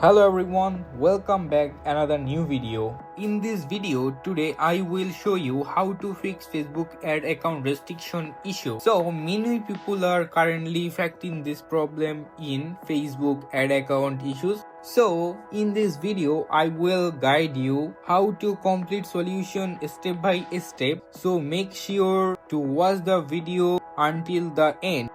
Hello everyone, welcome back another new video. In this video today I will show you how to fix Facebook ad account restriction issue. So many people are currently facing this problem in Facebook ad account issues. So in this video I will guide you how to complete solution step by step. So make sure to watch the video until the end.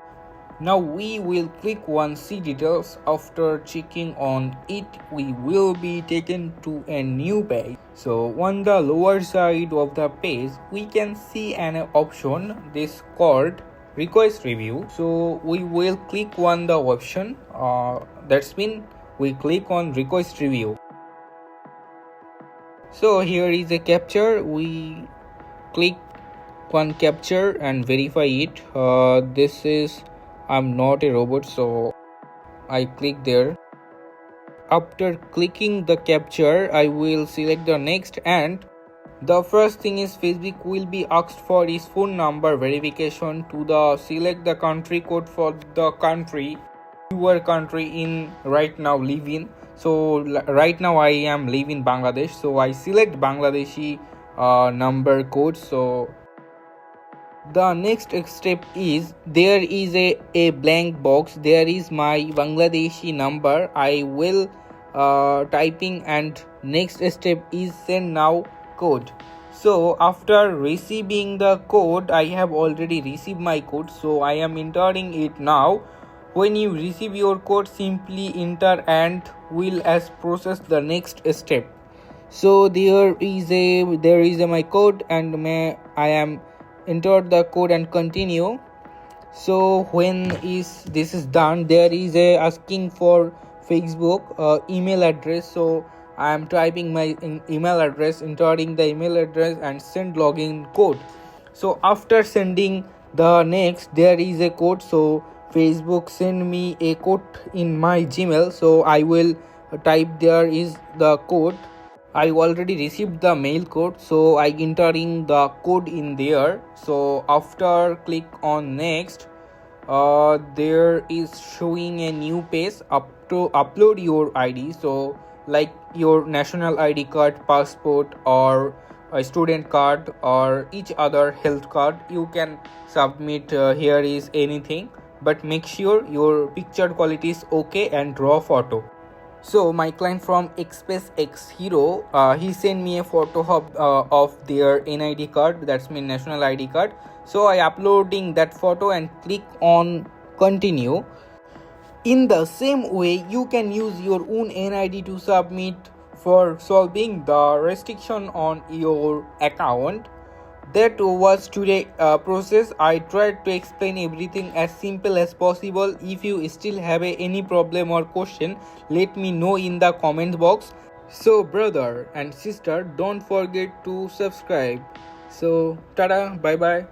Now we will click on see details. After checking on it, we will be taken to a new page. So on the lower side of the page, we can see an option this called request review. So we will click on the option. That's mean we click on request review. So here is a capture. We click on capture and verify it. This is I'm not a robot, so I click there. After clicking the capture, I will select the next, and the first thing is Facebook will be asked for is phone number verification to the select the country code for the country your country in right now live in. So right now I am living Bangladesh, so I select Bangladeshi number code. So the next step is there is a blank box. There is my Bangladeshi number. I will typing, and next step is send now code. So after receiving the code, I have already received my code, so I am entering it now. When you receive your code, simply enter and will as process the next step. So there is my code, and I am enter the code and continue. So when this is done, there is a asking for Facebook email address. So I am typing my email address, entering the email address and send login code. So after sending the next, there is a code. So Facebook send me a code in my Gmail. So I will type there is the code. I already received the mail code, so I entering the code in there. So after click on next, there is showing a new page up to upload your ID. So like your national ID card, passport, or a student card, or each other health card, you can submit. Here is anything, but make sure your picture quality is okay and raw photo. So my client from Express X Hero, he sent me a photo of their NID card, that's my national ID card. So I uploading that photo and click on continue. In the same way, you can use your own NID to submit for solving the restriction on your account. That was today process. I tried to explain everything as simple as possible. If you still have any problem or question, let me know in the comment box. So brother and sister, don't forget to subscribe. So tada, bye bye.